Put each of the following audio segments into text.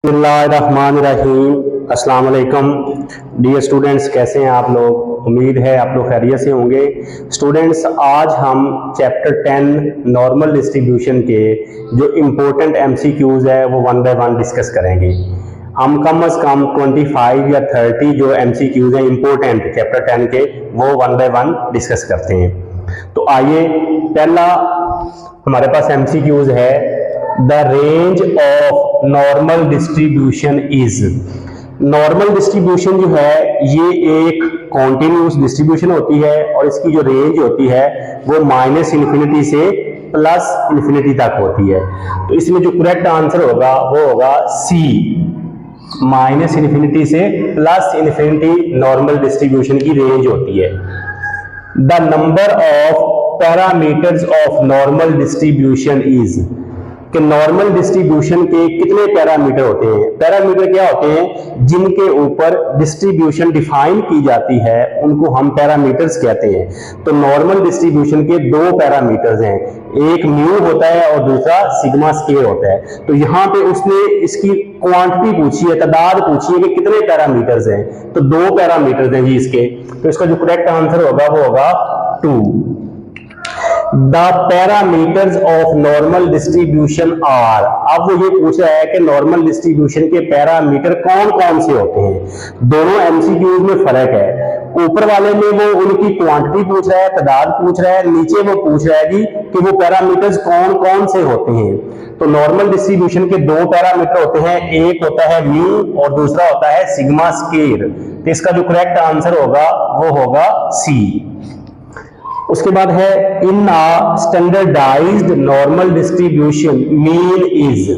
बिस्मिल्लाहिर्रहमानिर्रहीम। अस्सलाम वालेकुम डियर स्टूडेंट्स, कैसे हैं आप लोग? उम्मीद है आप लोग खैरियत से होंगे। स्टूडेंट्स, आज हम चैप्टर 10 नॉर्मल डिस्ट्रीब्यूशन के जो इम्पोर्टेंट एमसीक्यूज है वो वन बाय वन डिस्कस करेंगे। हम कम से कम 25 या 30 जो एमसीक्यूज हैं इम्पोर्टेंट चैप्टर 10 के वो वन बाय वन डिस्कस करते हैं। तो आइए, पहला हमारे पास एमसीक्यूज है, the range of normal distribution is. Normal distribution जो है ये एक कॉन्टिन्यूस डिस्ट्रीब्यूशन होती है और इसकी जो रेंज होती है वो -∞ से +∞ तक होती है। तो इसमें जो करेक्ट आंसर होगा वो होगा सी, -∞ से +∞ नॉर्मल डिस्ट्रीब्यूशन की रेंज होती है। The number of parameters of normal distribution is, कि नॉर्मल डिस्ट्रीब्यूशन के कितने पैरामीटर होते हैं। पैरामीटर क्या होते हैं? जिनके ऊपर डिस्ट्रीब्यूशन डिफाइन की जाती है उनको हम पैरामीटर्स कहते हैं। तो नॉर्मल डिस्ट्रीब्यूशन के दो पैरामीटर्स हैं, एक म्यू होता है और दूसरा सिग्मा स्क्वायर होता है। तो यहाँ पे उसने इसकी क्वांटिटी पूछी है, तादाद पूछी है कि कितने पैरामीटर्स हैं, तो दो पैरामीटर्स हैं जी इसके। तो इसका जो करेक्ट आंसर होगा वो होगा 2। The parameters of normal distribution are, अब वो ये पूछ रहा है कि नॉर्मल डिस्ट्रीब्यूशन के पैरामीटर कौन कौन से होते हैं। दोनों एमसीक्यूज में फर्क है। ऊपर वाले में वो उनकी क्वांटिटी पूछ रहा है, तादाद पूछ रहा है, नीचे वो पूछ रहा है जी कि वो पैरामीटर्स कौन कौन से होते हैं। तो नॉर्मल डिस्ट्रीब्यूशन के दो पैरामीटर होते हैं, एक होता है म्यू और दूसरा होता है सिग्मा स्क्वायर। तो इसका जो करेक्ट आंसर होगा वो होगा सी। उसके बाद है, in a standardised normal distribution mean is,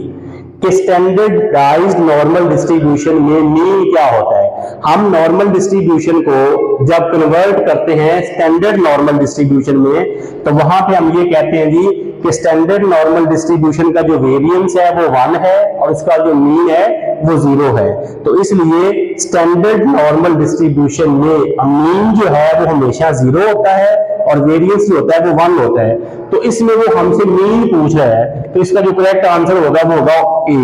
कि स्टैंडर्डाइज्ड नॉर्मल डिस्ट्रीब्यूशन में मीन क्या होता है। हम नॉर्मल डिस्ट्रीब्यूशन को जब कन्वर्ट करते हैं स्टैंडर्ड नॉर्मल डिस्ट्रीब्यूशन में तो वहां पे हम ये कहते हैं जी कि स्टैंडर्ड नॉर्मल डिस्ट्रीब्यूशन का जो वेरिएंस है वो 1 है और उसका जो मीन है वो 0 है। तो इसलिए स्टैंडर्ड नॉर्मल डिस्ट्रीब्यूशन में मीन जो है वो हमेशा 0 होता है और वेरिएंस जो होता है वो 1 होता है। तो इसमें वो हमसे मीन पूछ रहा है, तो इसका जो करेक्ट आंसर होगा वो होगा ए,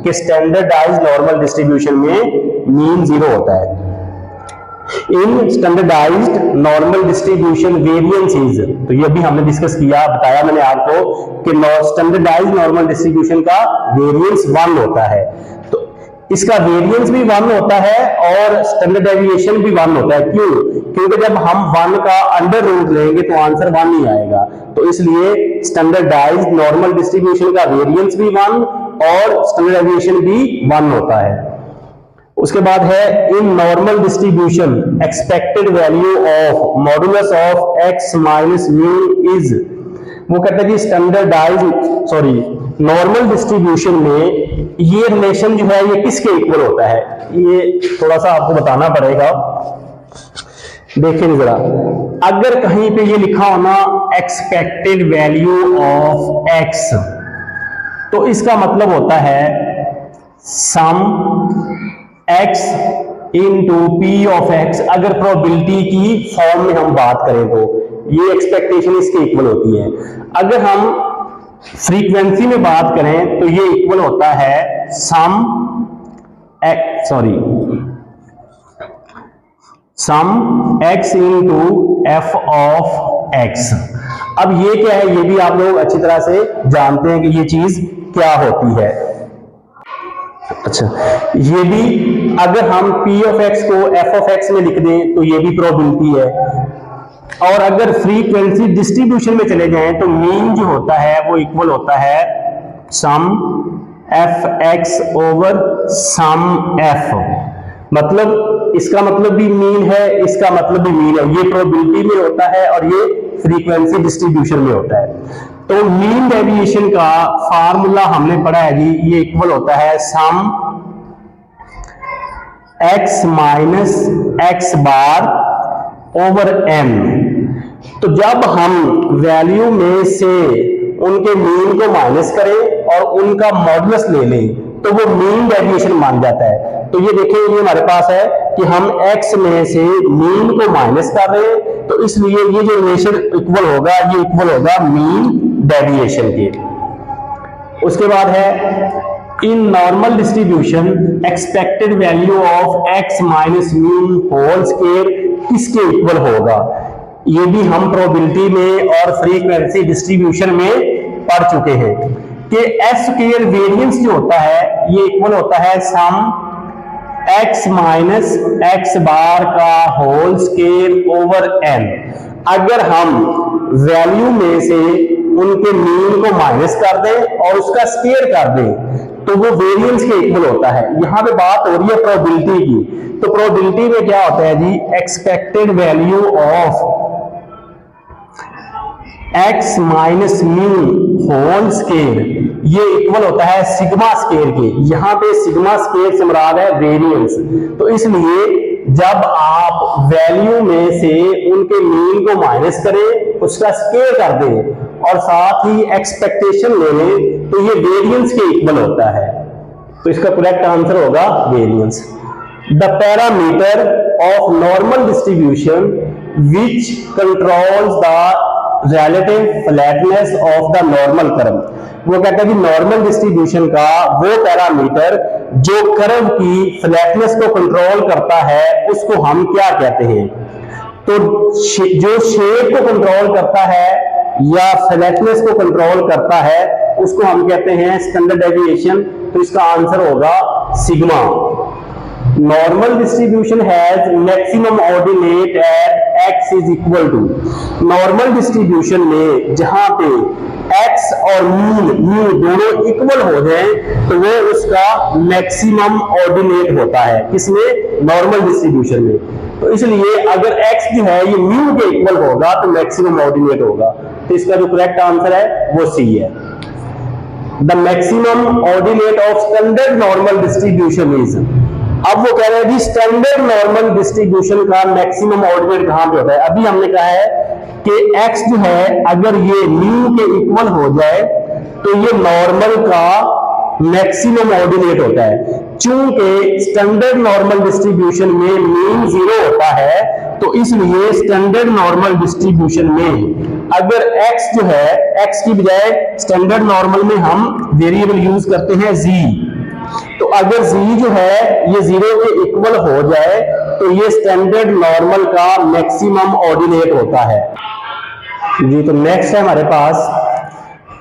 कि स्टैंडर्डाइज्ड नॉर्मल डिस्ट्रीब्यूशन में मीन 0 होता है। In standardised normal distribution variance is, तो ये भी हमने डिस्कस किया, बताया मैंने आपको कि स्टैंडर्डाइज्ड नॉर्मल डिस्ट्रीब्यूशन का वेरिएंस 1 होता है। तो इसका वेरिएंस भी 1 होता है और स्टैंडर्ड डेविएशन भी 1 होता है। क्यों? क्योंकि जब हम 1 का अंडर रूट लेंगे तो आंसर 1 ही आएगा। तो इसलिए स्टैंडर्डाइज्ड नॉर्मल डिस्ट्रीब्यूशन का वेरिएंस भी 1 और स्टैंडर्ड डेविएशन भी 1 होता है। उसके बाद है, in normal distribution expected value of modulus of x minus mu is, वो कहते हैं कि नॉर्मल डिस्ट्रीब्यूशन में ये रिलेशन जो है ये किसके इक्वल होता है। ये थोड़ा सा आपको बताना पड़ेगा। देखिए जरा, अगर कहीं पे ये लिखा होना एक्सपेक्टेड वैल्यू ऑफ x, तो इसका मतलब होता है सम x into P of x। अगर प्रोबेबिलिटी की फॉर्म में हम बात करें तो ये एक्सपेक्टेशन इसके इक्वल होती है। अगर हम फ्रीक्वेंसी में बात करें तो ये इक्वल होता है सम x into f of x। अब ये क्या है, ये भी आप लोग अच्छी तरह से जानते हैं कि ये चीज क्या होती है। अच्छा, ये भी अगर हम p ऑफ x को f ऑफ x में लिख दें तो ये भी प्रोबेबिलिटी है। और अगर फ्रीक्वेंसी डिस्ट्रीब्यूशन में चले जाएं तो मीन जो होता है वो इक्वल होता है सम fx ओवर सम f। मतलब इसका मतलब भी मीन है, इसका मतलब भी मीन है। ये प्रोबेबिलिटी में होता है और ये फ्रीक्वेंसी डिस्ट्रीब्यूशन में होता है। तो मीन डेविएशन का फार्मूला हमने पढ़ा है जी, ये इक्वल होता है सम x माइनस x बार ओवर m। तो जब हम वैल्यू में से उनके मीन को माइनस करें और उनका मॉडुलस ले लें तो वो मीन डेविएशन मान जाता है। तो ये देखिए, ये हमारे पास है कि हम x में से मीन को माइनस कर रहे हैं, तो इसलिए ये जो रिलेशन इक्वल होगा ये इक्वल होगा मीन डेविएशन के। उसके बाद है in normal distribution expected value of x minus mu whole square किसके इक्वल होगा? ये भी हम प्रोबेबिलिटी में और फ्रीक्वेंसी डिस्ट्रीब्यूशन में पढ़ चुके हैं कि एस स्क्वायर वेरिएंस जो होता है ये इक्वल होता है सम x माइनस एक्स बार का होल स्क्वायर ओवर n। अगर हम वैल्यू में से उनके मीन को माइनस कर दें और उसका स्क्वायर कर दें तो वो वेरिएंस के इक्वल होता है। यहां पे बात हो रही है प्रोबेबिलिटी की, तो प्रोबेबिलिटी में क्या होता है जी, expected value of x minus mu whole square ये इक्वल होता है सिग्मा स्क्वायर के। यहां पे सिग्मा स्क्वायर से मुराद है वेरिएंस। तो इसलिए जब आप वैल्यू में से उनके मीन को माइनस करें, उसका स्क्वायर कर दें और साथ ही एक्सपेक्टेशन ले लें तो ये वेरिएंस के इक्वल होता है। तो इसका करेक्ट आंसर होगा variance. The parameter of normal distribution which controls the relative flatness of the normal curve. वो कहता है कि नॉर्मल डिस्ट्रीब्यूशन का वो पैरामीटर जो कर्व की फ्लैटनेस को कंट्रोल करता है उसको हम क्या कहते हैं? तो जो शेप को कंट्रोल करता है या फ्लैटनेस को कंट्रोल करता है उसको हम कहते हैं स्टैंडर्ड डेविएशन। तो इसका आंसर होगा sigma. Normal distribution has maximum ordinate at x is equal to. Normal distribution में जहां पे x और म्यू दोनों इक्वल हो जाए तो वो उसका मैक्सिमम ऑर्डिनेट होता है। किसमें? नॉर्मल डिस्ट्रीब्यूशन में। तो इसलिए अगर x जो है ये म्यू के इक्वल होगा तो मैक्सिमम ऑर्डिनेट होगा। तो इसका जो करेक्ट आंसर है वो सी है। The maximum ordinate of standard normal distribution is. अब वो कह रहे हैं जी स्टैंडर्ड नॉर्मल डिस्ट्रीब्यूशन का मैक्सिमम ऑर्डिनेट कहां पे होता है? अभी हमने कहा है कि x जो है अगर ये म्यू के इक्वल हो जाए तो ये नॉर्मल का मैक्सिमम ऑर्डिनेट होता है। चूंकि स्टैंडर्ड नॉर्मल डिस्ट्रीब्यूशन में मीन 0 होता है तो इसलिए स्टैंडर्ड नॉर्मल डिस्ट्रीब्यूशन में अगर x जो है, x की बजाय स्टैंडर्ड नॉर्मल में हम वेरिएबल यूज करते हैं z। तो अगर z जो है ये 0 के इक्वल हो जाए तो ये स्टैंडर्ड नॉर्मल का मैक्सिमम ऑर्डिनेट होता है जी। तो नेक्स्ट है हमारे पास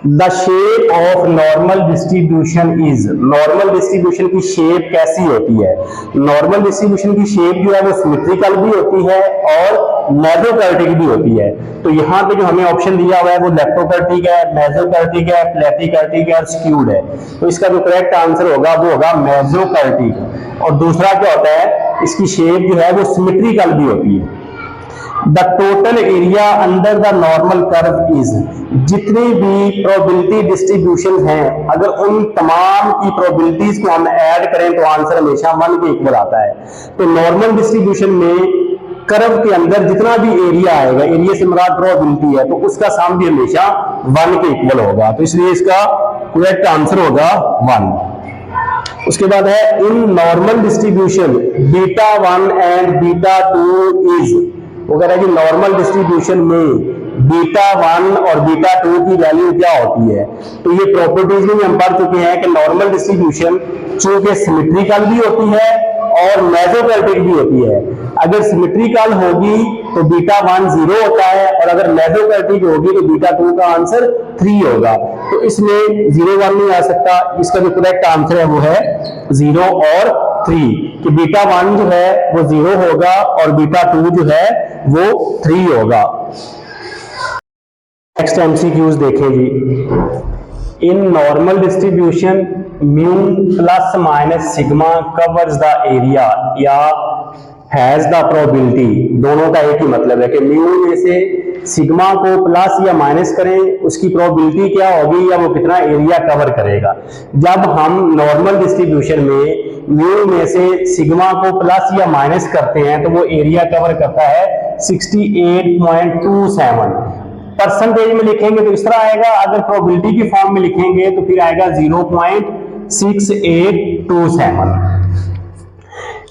the shape of normal distribution is. Normal distribution की शेप कैसी होती है? नॉर्मल डिस्ट्रीब्यूशन की शेप जो है वो सिमेट्रिकल भी होती है और मेसोकर्टिक भी होती है। तो यहाँ पे जो हमें ऑप्शन दिया हुआ है वो लेप्टोकर्टिक है, मेसोकर्टिक है, प्लेटिकर्टिक है और स्क्यूड है। तो इसका जो करेक्ट आंसर होगा वो होगा मेसोकर्टिक। और दूसरा क्या होता है, इसकी शेप जो है वो सिमेट्रिकल भी होती है। The total area under the normal curve is. जितनी भी प्रोबेबिलिटी डिस्ट्रीब्यूशन हैं अगर उन तमाम की प्रोबेबिलिटीज को हम ऐड करें तो आंसर हमेशा 1 के इक्वल आता है। तो नॉर्मल डिस्ट्रीब्यूशन में कर्व के अंदर जितना भी एरिया आएगा, एरिया से मुराद प्रोबेबिलिटी है, तो उसका सम भी हमेशा 1 के इक्वल होगा। तो इसलिए इसका करेक्ट आंसर होगा 1। उसके बाद है in normal distribution beta 1 and beta 2 is. वो कह रहा है कि नॉर्मल डिस्ट्रीब्यूशन में बीटा 1 और बीटा 2 की वैल्यू क्या होती है? तो ये प्रॉपर्टीज में हम पढ़ चुके हैं कि नॉर्मल डिस्ट्रीब्यूशन चूंकि सिमेट्रिकल भी होती है और मेसोकर्टिक भी होती है। अगर सिमेट्रिकल होगी तो बीटा 1 0 होता है और अगर मेसोकर्टिक होगी तो बीटा 2 का आंसर 3 होगा। तो इसमें 0 1 नहीं आ सकता। इसका जो करेक्ट आंसर है वो है 0 और 3 कि बीटा 1 जो है वो 0 होगा और बीटा 2 जो है वो 3 होगा। नेक्स्ट एमसीक्यूज देखें जी। In normal distribution mu plus minus sigma covers the area या हैज द प्रोबेबिलिटी। दोनों का एक ही मतलब है कि म्यू में से सिग्मा को प्लस या माइनस करें उसकी प्रोबेबिलिटी क्या होगी या वो कितना एरिया कवर करेगा। जब हम नॉर्मल डिस्ट्रीब्यूशन में म्यू में से सिग्मा को प्लस या माइनस करते हैं तो वो एरिया कवर करता है 68.27। परसेंटेज में लिखेंगे तो इस तरह आएगा, अगर प्रोबेबिलिटी की फॉर्म में लिखेंगे तो फिर आएगा 0.6827।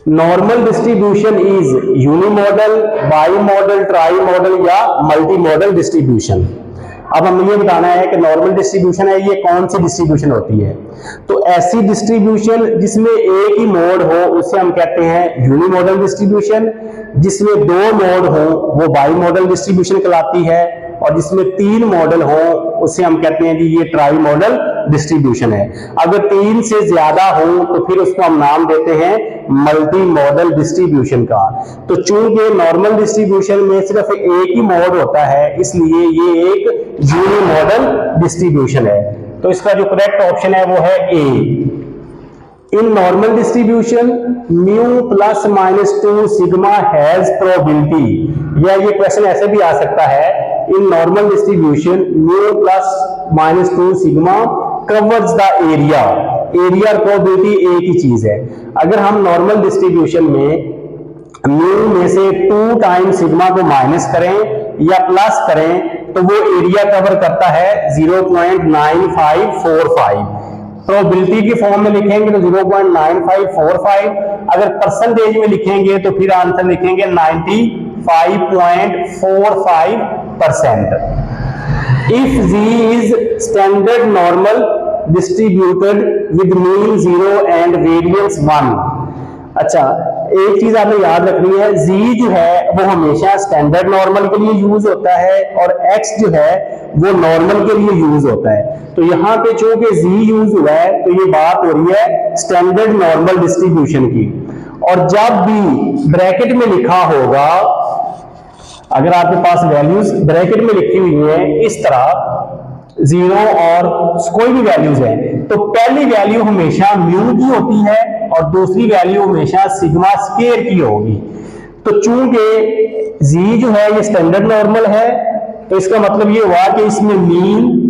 Normal distribution is unimodal, bimodal, trimodal या मल्टी मॉडल डिस्ट्रीब्यूशन। अब हमें ये बताना है कि नॉर्मल डिस्ट्रीब्यूशन है ये कौन सी डिस्ट्रीब्यूशन होती है। तो ऐसी डिस्ट्रीब्यूशन जिसमें एक ही मोड हो उसे हम कहते हैं यूनिमोडल डिस्ट्रीब्यूशन, जिसमें दो मोड हो वो बाई मॉडल डिस्ट्रीब्यूशन कहलाती है, और जिसमें तीन मॉडल हो उसे हम कहते हैं कि ये ट्राई मॉडल डिस्ट्रीब्यूशन है। अगर तीन से ज्यादा हो तो फिर उसको हम नाम देते हैं मल्टी मॉडल डिस्ट्रीब्यूशन का। तो चूंकि नॉर्मल डिस्ट्रीब्यूशन में सिर्फ एक ही मोड होता है इसलिए ये एक यूनिमोडल डिस्ट्रीब्यूशन है। तो इसका जो करेक्ट ऑप्शन है वो है A. In normal distribution mu plus minus 2 sigma has probability, या ये क्वेश्चन ऐसे भी आ सकता है in normal distribution mu plus minus 2 sigma covers the area. Area और प्रोबेबिलिटी एक ही चीज है। अगर हम नॉर्मल डिस्ट्रीब्यूशन में म्यू में से 2 टाइम्स सिग्मा को माइनस करें या प्लस करें तो वो एरिया कवर करता है 0.9545। प्रोबेबिलिटी के फॉर्म में लिखेंगे तो 0.9545, अगर परसेंटेज में लिखेंगे तो फिर आंसर लिखेंगे 95.45%। If Z is standard normal distributed with mean 0 and variance 1। अच्छा, एक चीज आपने याद रखनी है, Z जो है वो हमेशा स्टैंडर्ड नॉर्मल के लिए यूज होता है और X जो है वो नॉर्मल के लिए यूज होता है। तो यहाँ पे चूंकि Z यूज हुआ है तो ये बात हो रही है स्टैंडर्ड नॉर्मल डिस्ट्रीब्यूशन की। और जब भी ब्रैकेट में लिखा होगा, अगर आपके पास वैल्यूज ब्रैकेट में लिखी हुई है इस तरह 0 और कोई भी वैल्यूज है, तो पहली वैल्यू हमेशा म्यू की होती है और दूसरी वैल्यू हमेशा सिग्मा स्क्वायर की होगी। तो चूंकि Z जो है ये स्टैंडर्ड नॉर्मल है तो इसका मतलब ये हुआ कि इसमें मीन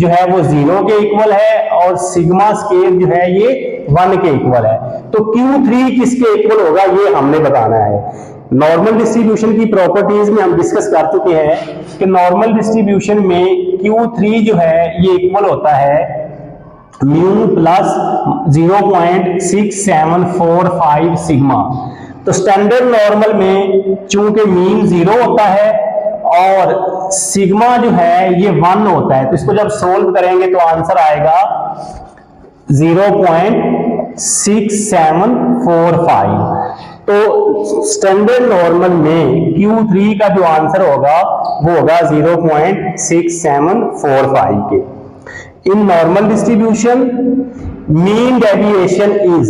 जो है वो 0 के इक्वल है और सिग्मा स्क्वायर जो है ये 1 के इक्वल है। तो Q3 किसके इक्वल होगा ये हमने बताना है। नॉर्मल डिस्ट्रीब्यूशन की प्रॉपर्टीज में हम डिस्कस कर चुके हैं कि नॉर्मल डिस्ट्रीब्यूशन में Q3 जो है ये इक्वल होता है म्यू प्लस 0.6745 सिग्मा। तो स्टैंडर्ड नॉर्मल में चूंकि मीन 0 होता है और सिग्मा जो है ये 1 होता है, तो इसको जब सोल्व करेंगे तो आंसर आएगा 0.6745। तो स्टैंडर्ड नॉर्मल में Q3 का जो आंसर होगा वो होगा 0.6745 के। In normal distribution mean deviation is,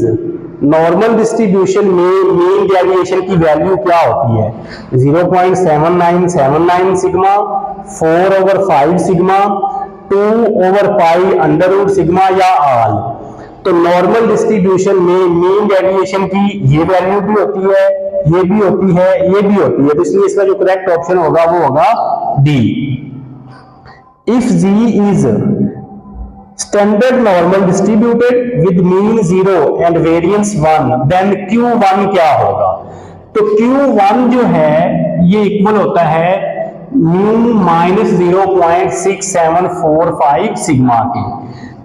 normal distribution में मीन डेविएशन की वैल्यू क्या होती है 0.7979 सिग्मा, 4/5 सिग्मा, 2/पाई अंडर रूट सिग्मा या ऑल। तो नॉर्मल डिस्ट्रीब्यूशन में मीन डेविएशन की ये वैल्यू भी होती है, ये भी होती है, ये भी होती है, तो इसलिए इसका जो करेक्ट ऑप्शन होगा वो होगा D. If Z is standard normal distributed with mean 0 and variance 1 then Q1 क्या होगा। तो Q1 जो है ये इक्वल होता है म्यू माइनस 0.6745 सिग्मा की।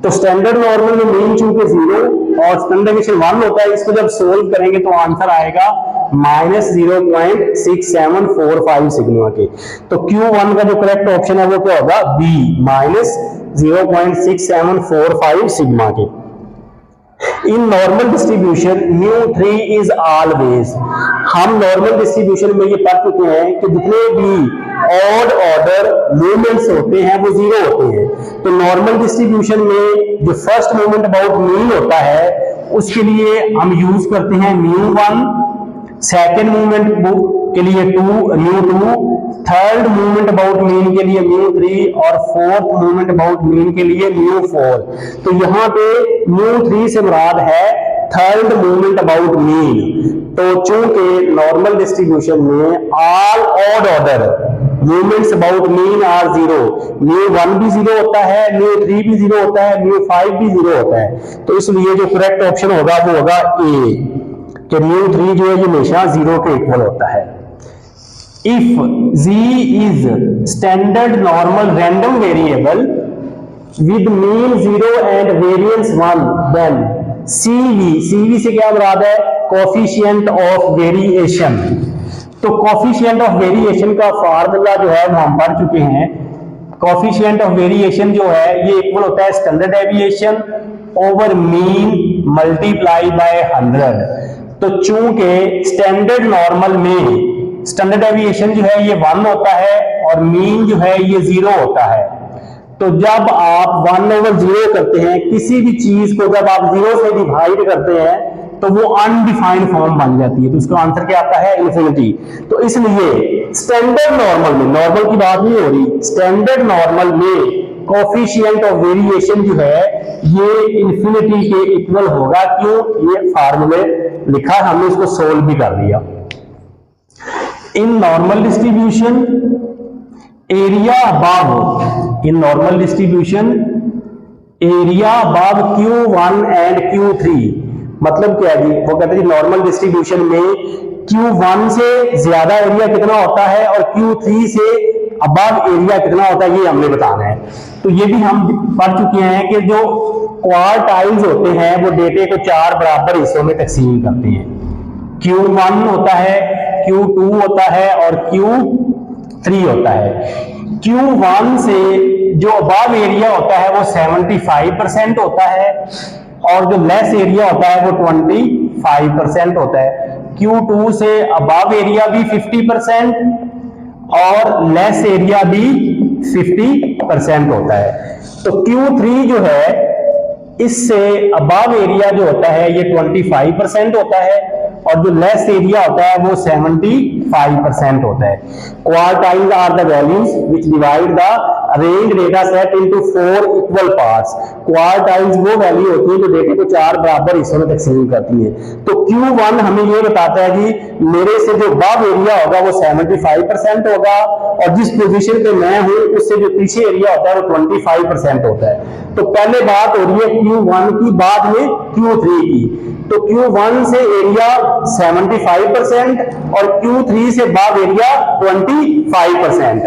तो स्टैंडर्ड नॉर्मल में मीन चूंकि 0 और स्टैंडर्ड डेविएशन 1 होता है, इसको जब सोल्व करेंगे तो आंसर आएगा माइनस 0.6745 सिग्मा के। तो Q1 का जो करेक्ट ऑप्शन है वो क्या होगा बी, माइनस 0.6745 सिग्मा के। In normal distribution μ3 is always, हम नॉर्मल डिस्ट्रीब्यूशन में ये पढ़ चुके हैं कि जितने भी ऑड ऑर्डर मूवमेंट्स होते हैं वो 0 होते हैं। तो नॉर्मल डिस्ट्रीब्यूशन में जो फर्स्ट मूवमेंट अबाउट मीन होता है उसके लिए हम यूज करते हैं μ1, सेकेंड मूवमेंट के लिए μ2, थर्ड मूवमेंट अबाउट मीन के लिए μ3 और फोर्थ मूवमेंट अबाउट मीन के लिए μ4। तो यहाँ पे μ3 से मुराद है थर्ड मूवमेंट अबाउट मीन। तो चूंकि नॉर्मल डिस्ट्रीब्यूशन में all odd order movements about mean are 0, μ1 भी 0 होता है, μ3 भी 0 होता है, μ5 भी 0 होता है। तो इसलिए जो करेक्ट ऑप्शन होगा वो होगा ए, कि μ3 जो है ये हमेशा 0 के इक्वल होता है। If Z is standard normal random variable with mean 0 and variance 1 then CV से क्या मुराद है कोफिशिएंट ऑफ वेरिएशन। तो कोफिशिएंट ऑफ वेरिएशन का फार्मूला जो है वो हम पढ़ चुके हैं। कोफिशिएंट ऑफ वेरिएशन जो है ये इक्वल होता है standard deviation over mean multiply by 100। तो चूंकि स्टैंडर्ड नॉर्मल में स्टैंडर्ड डेविएशन जो है ये 1 होता है और मीन जो है ये 0 होता है, तो जब आप 1/0 करते हैं किसी भी चीज को, जब आप 0 से डिवाइड करते हैं तो वो अनडिफाइंड फॉर्म बन जाती है, तो उसका आंसर क्या आता है? इन्फिनिटी। तो इसलिए स्टैंडर्ड नॉर्मल में, नॉर्मल की बात नहीं हो रही, स्टैंडर्ड नॉर्मल में कोफिशिएंट ऑफ वेरिएशन जो है ये इन्फिनिटी के इक्वल होगा। क्यों? ये फार्मूले लिखा, हमने इसको सोल्व भी कर दिया। इन normal distribution area above, in normal distribution area above Q1 and Q3, मतलब क्या जी? वो कहते हैं नॉर्मल डिस्ट्रीब्यूशन में Q1 से ज्यादा एरिया कितना होता है और Q3 से अबव एरिया कितना होता है, ये हमने बताना है। तो ये भी हम पढ़ चुके हैं कि जो क्वार्टाइल्स होते हैं वो डेटे को 4 बराबर हिस्सों में तकसीम करते हैं। Q1 होता है, Q2 होता है और Q3 होता है। Q1 से जो अबव एरिया होता है वो 75% होता है और जो लेस एरिया होता है वो 25% होता है। Q2 से अबव एरिया भी 50% और लेस एरिया भी 50% होता है। तो Q3 जो है इससे अबव एरिया जो होता है ये 25% होता है और जो लेस एरिया होता है वो 75% होता है। Quartiles are the values which divide the arranged data set into 4 equal parts. Quartiles वो वैल्यू होती है जो डेटे को 4 बराबर हिस्सों में तकसीम करती है। तो Q1 हमें ये बताता है कि मेरे से जो अबव एरिया होगा वो 75% होगा और जिस पोजीशन पे मैं हूं उससे जो पीछे एरिया होता है वो 25% होता है। तो पहले बात हो रही है Q1 की, बाद में Q3 की। तो Q1 से एरिया 75% और Q3 से अबव एरिया 25%।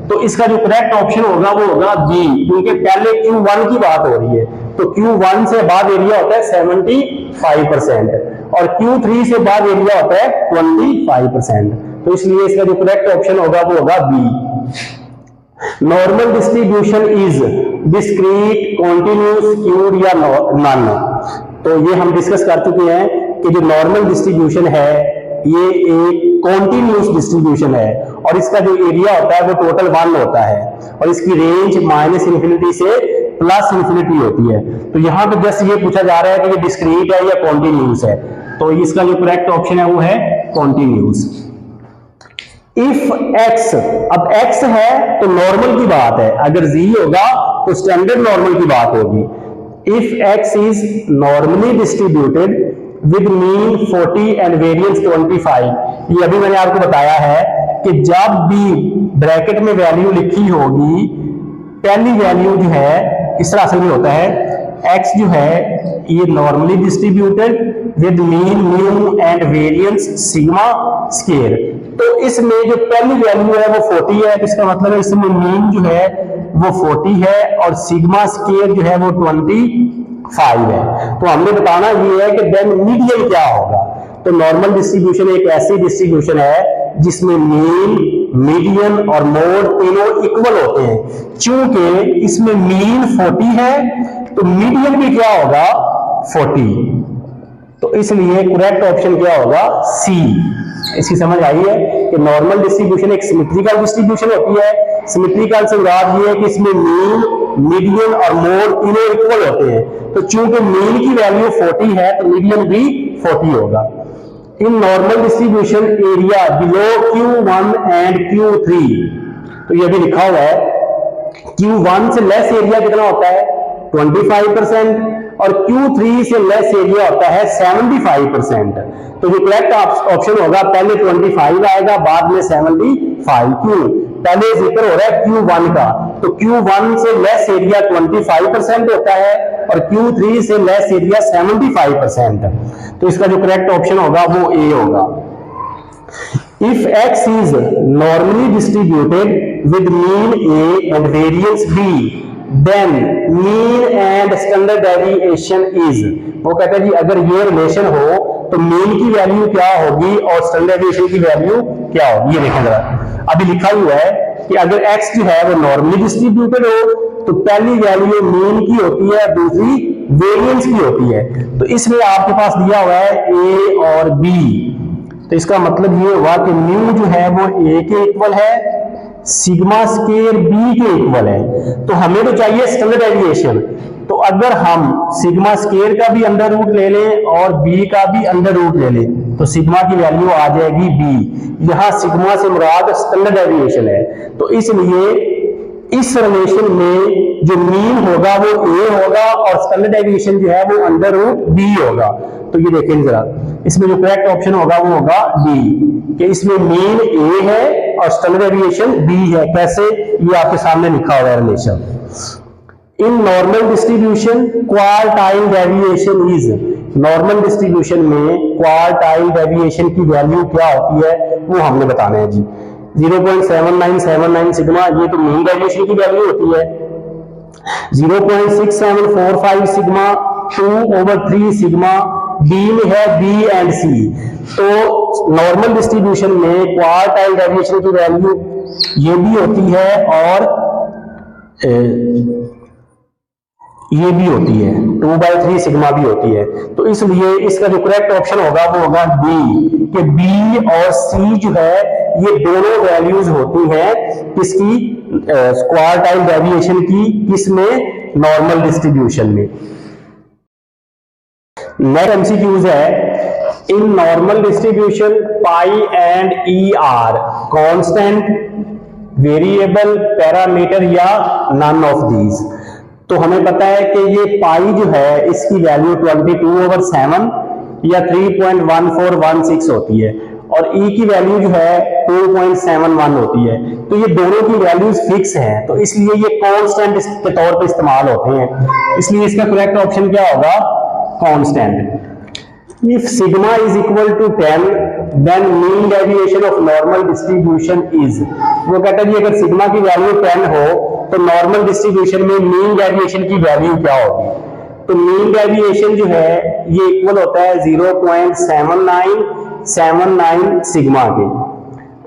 तो इसका जो करेक्ट ऑप्शन होगा वो होगा बी, क्योंकि पहले Q1 की बात हो रही है। तो Q1 से अबव एरिया होता है 75% और Q3 से अबव एरिया होता है 25%। तो इसलिए इसका जो करेक्ट ऑप्शन होगा वो होगा B. Normal distribution is discrete, continuous, skewed या नॉन। तो ये हम डिस्कस कर चुके हैं कि जो नॉर्मल डिस्ट्रीब्यूशन है ये एक कॉन्टिन्यूस डिस्ट्रीब्यूशन है और इसका जो एरिया होता है वो टोटल 1 होता है और इसकी रेंज -∞ से +∞ होती है। तो यहां पे जस्ट ये पूछा जा रहा है कि ये डिस्क्रीट है या कॉन्टिन्यूस है, तो इसका जो करेक्ट ऑप्शन है वो है कॉन्टिन्यूस। इफ x, अब x है तो नॉर्मल की बात है, अगर z होगा तो स्टैंडर्ड नॉर्मल की बात होगी। If x is normally distributed with mean 40 and variance 25, ये अभी मैंने आपको बताया है कि जब भी ब्रैकेट में वैल्यू लिखी होगी, पहली वैल्यू जो है इस तरह असल में होता है, x जो है ये normally distributed with mean, mu and variance sigma square. तो इसमें जो पहली वैल्यू है वो 40 है, तो इसका मतलब है इसमें मीन जो है वो 40 है और सिग्मा स्क्वायर जो है वो 25 है। तो हमने बताना ये है कि देन मीडियन क्या होगा। तो नॉर्मल डिस्ट्रीब्यूशन एक ऐसी डिस्ट्रीब्यूशन है जिसमें मीन, मीडियन और मोड तीनों इक्वल होते हैं। चूंकि इसमें मीन 40 है तो मीडियन भी क्या होगा? 40। तो इसलिए करेक्ट ऑप्शन क्या होगा? सी। इसकी समझ आई है कि नॉर्मल डिस्ट्रीब्यूशन एक सिमेट्रिकल डिस्ट्रीब्यूशन होती है। सिमेट्रिकल से मुराद ये है कि इसमें मीन, मीडियन और मोड तीनों इक्वल होते हैं। तो चूंकि मीन की वैल्यू 40 है तो मीडियन भी 40 होगा। इन normal distribution area below Q1 and Q3, तो ये भी लिखा हुआ है Q1 से लेस एरिया कितना होता है? 25% और Q3 से लेस एरिया होता है 75%। तो जो करेक्ट ऑप्शन होगा पहले 25 आएगा बाद में 75। क्यों? पहले जिक्र हो रहा है Q1 का, तो Q1 से लेस एरिया 25% होता है और Q3 से लेस एरिया 75%। तो इसका जो करेक्ट ऑप्शन होगा वो ए होगा। If x is normally distributed with mean A and variance B, then mean and standard deviation is, वो कहते हैं जी अगर ये रिलेशन हो तो मीन की वैल्यू क्या होगी और स्टैंडर्ड डेविएशन की वैल्यू क्या होगी। ये देखें जरा, अभी लिखा हुआ है कि अगर x जो है वो नॉर्मली डिस्ट्रीब्यूटेड हो तो पहली वैल्यू मीन की होती है, दूसरी वेरिएंस की होती है। तो इसलिए आपके पास दिया हुआ है a और b, तो इसका मतलब ये हुआ कि म्यू जो है वो a के इक्वल है, सिग्मा स्क्वायर b के इक्वल है। तो हमें तो चाहिए स्टैंडर्ड डेविएशन, तो अगर हम सिग्मा स्क्वायर का भी अंडर रूट ले लें और b का भी अंडर रूट ले लें तो सिग्मा की वैल्यू आ जाएगी b। यहां सिग्मा से मुराद स्टैंडर्ड डेविएशन है, तो इसलिए इस रिलेशन में जो मीन होगा वो a होगा और स्टैंडर्ड डेविएशन जो है वो अंडर रूट b होगा। तो ये देखें जरा, इसमें जो करेक्ट ऑप्शन होगा वो होगा d, कि इसमें मीन a है और स्टैंडर्ड डेविएशन b है। कैसे, ये आपके सामने लिखा हुआ है relation. In normal distribution quartile deviation is, normal distribution में क्वार्टाइल डेविएशन की वैल्यू क्या होती है वो हमने बताना है जी। 0.7979 सिग्मा, ये तो मीन डेविएशन की वैल्यू होती है। 0.6745 सिग्मा, 2/3 सिग्मा, डी में है बी एंड सी। तो नॉर्मल डिस्ट्रीब्यूशन में क्वार्टाइल डेविएशन की वैल्यू ये भी होती है और ये भी होती है, 2/3 सिग्मा भी होती है। तो इसलिए इसका जो करेक्ट ऑप्शन होगा वो होगा डी, कि बी और सी जो है ये दोनों वैल्यूज होती हैं किसकी, क्वार्टाइल डेविएशन की, किसमें, नॉर्मल डिस्ट्रीब्यूशन में। नेक्स्ट एमसीक्यूज है, in normal distribution pi and E R constant, variable, parameter या नन ऑफ दीज। तो हमें पता है कि ये पाई जो है इसकी वैल्यू 22/7 या 3.1416 होती है और ई की वैल्यू जो है 2.71 होती है। तो ये दोनों की वैल्यूज फिक्स हैं, तो इसलिए ये कांस्टेंट के तौर पे इस्तेमाल होते हैं। इसलिए इसका करेक्ट ऑप्शन क्या होगा, constant. If sigma is equal to 10 then mean deviation of normal distribution is, वो कहता है जी अगर सिग्मा की वैल्यू 10 हो तो नॉर्मल डिस्ट्रीब्यूशन में मीन डेविएशन की वैल्यू क्या होगी। तो मीन डेविएशन जो है ये इक्वल होता है 0.7979 सिग्मा के।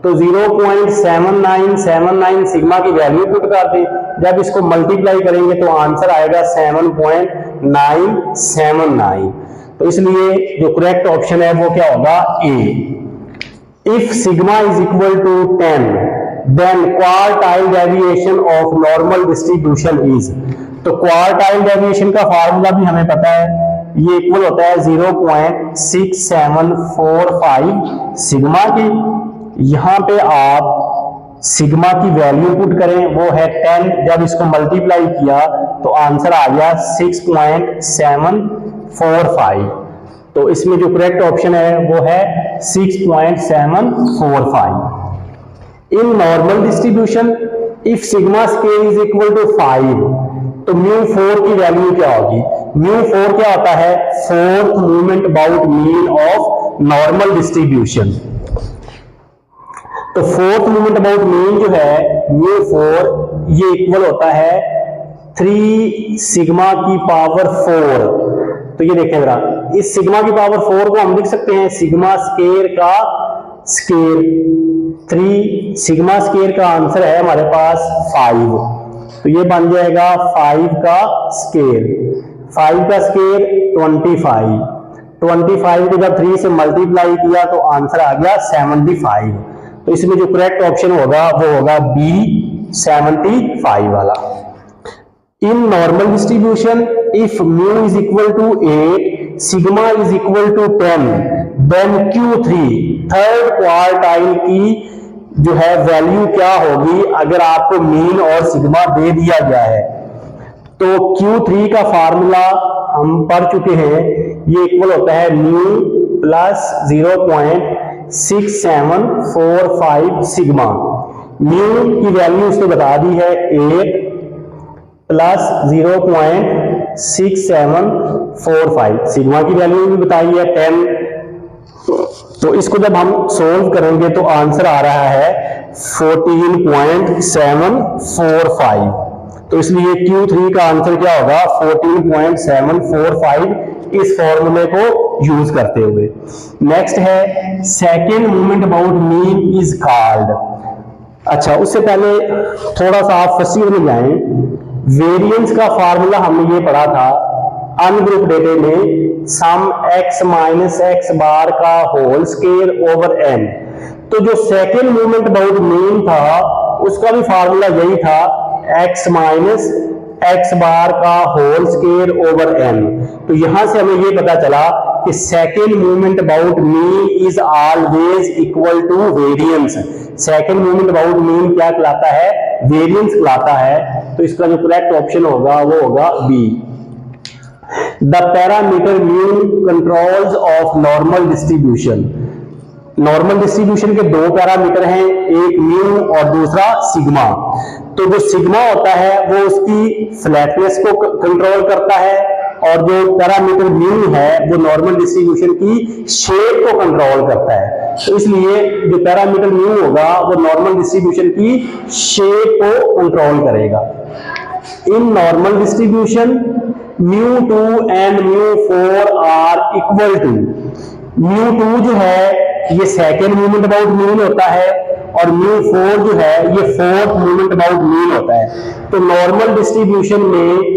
तो 0.7979 सिग्मा की वैल्यू पुट कर दें, जब इसको मल्टीप्लाई करेंगे तो आंसर आएगा 7.979। तो इसलिए जो करेक्ट ऑप्शन है वो क्या होगा, A. If sigma is equal to 10 then quartile deviation of normal distribution is. तो क्वार्टाइल डेविएशन का फार्मूला भी हमें पता है, ये इक्वल होता है 0.6745 सिग्मा की। यहां पे आप सिग्मा की वैल्यू पुट करें, वो है 10, जब इसको मल्टीप्लाई किया तो आंसर आ गया 6.745। तो इसमें जो करेक्ट ऑप्शन है वो है 6.745। In normal distribution if sigma scale is equal to 5 तो म्यू 4 की वैल्यू क्या होगी। म्यू 4 क्या होता है, fourth movement about mean of normal distribution. तो फोर्थ मूवमेंट अबाउट मीन जो है म्यू 4 ये इक्वल होता है 3 सिग्मा की पावर 4। तो ये देखें जरा, इस सिग्मा की पावर 4 को हम लिख सकते हैं सिग्मा स्केयर का स्केयर। 3 सिग्मा स्केयर का आंसर है हमारे पास 5, तो ये बन जाएगा 5 का स्केयर। 5 का स्केयर 25। 25 को जब 3 से मल्टीप्लाई किया तो आंसर आ गया 75। तो इसमें जो करेक्ट ऑप्शन होगा वो होगा बी, 75 वाला। In normal distribution if mu is equal to 8 sigma is equal to 10 then Q3 third quartile की जो है वैल्यू क्या होगी अगर आपको मीन और सिग्मा दे दिया गया है। तो Q3 का फार्मूला हम पढ़ चुके हैं, ये इक्वल होता है म्यू प्लस 0.6745 सिग्मा। म्यू की वैल्यू उसने बता दी है 8 प्लस 0.6745, सिग्मा की वैल्यू भी बताई है 10। तो इसको जब हम सोल्व करेंगे तो आंसर आ रहा है 14.745। तो इसलिए Q3 का आंसर क्या होगा 14.745 इस फॉर्मूले को यूज करते हुए। नेक्स्ट है second movement about mean is called. अच्छा, उससे पहले थोड़ा सा आप फर्स्ट ईयर में जाएं। वेरिएंस का फार्मूला हमने ये पढ़ा था अनग्रुप डेटे में, सम x माइनस एक्स बार का होल स्क्वायर ओवर n। तो जो सेकेंड मूवमेंट अबाउट मीन था उसका भी फार्मूला यही था, x माइनस एक्स बार का होल स्क्वायर ओवर n। तो यहां से हमें ये पता चला कि second movement about mean is always equal to variance. Second movement about mean क्या कहलाता है? वेरिएंस कहलाता है। तो इसका जो करेक्ट ऑप्शन होगा वो होगा B. The parameter mu controls of normal distribution. Normal distribution के दो पैरामीटर हैं, एक म्यू और दूसरा सिग्मा। तो जो सिग्मा होता है वो उसकी फ्लैटनेस को कंट्रोल करता है, और जो पैरामीटर म्यू है वो नॉर्मल डिस्ट्रीब्यूशन की शेप को कंट्रोल करता है। तो इसलिए जो पैरामीटर म्यू होगा वो नॉर्मल डिस्ट्रीब्यूशन की शेप को कंट्रोल करेगा। In normal distribution μ2 and μ4 are equal to. μ2 जो है ये सेकेंड मूवमेंट अबाउट मीन होता है, और μ4 जो है ये फोर्थ मूवमेंट अबाउट मीन होता है। तो नॉर्मल डिस्ट्रीब्यूशन में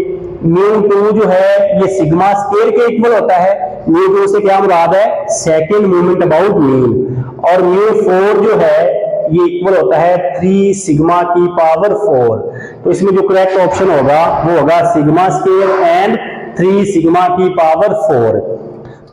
μ2 जो है ये सिग्मा स्क्वायर के इक्वल होता है। μ2 से क्या मुराद है? Second movement about mean. और μ4 जो है ये इक्वल होता है 3 सिग्मा की पावर 4। तो इसमें जो करेक्ट ऑप्शन होगा वो होगा सिग्मा स्क्वायर एंड 3 सिग्मा की पावर 4।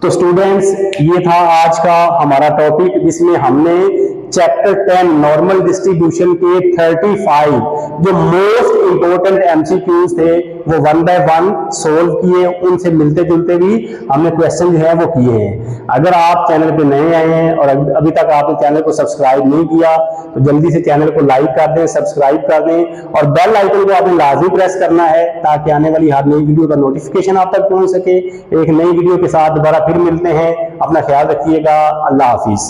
तो स्टूडेंट्स, ये था आज का हमारा टॉपिक जिसमें हमने चैप्टर 10 नॉर्मल डिस्ट्रीब्यूशन के 35 जो मोस्ट इंपॉर्टेंट एमसीक्यूज थे वो 1 बाय 1 सोल्व किए। उनसे मिलते जुलते भी हमने क्वेश्चन जो है वो किए हैं। अगर आप चैनल पे नए आए हैं और अभी तक आपने चैनल को सब्सक्राइब नहीं किया तो जल्दी से चैनल को लाइक कर दें, सब्सक्राइब कर दें, और बेल आइकन को आपने लाजमी प्रेस करना है ताकि आने वाली हर नई वीडियो का नोटिफिकेशन आप तक पहुंच सके। एक नई वीडियो के साथ दोबारा फिर मिलते हैं। अपना ख्याल रखिएगा। अल्लाह हाफिज।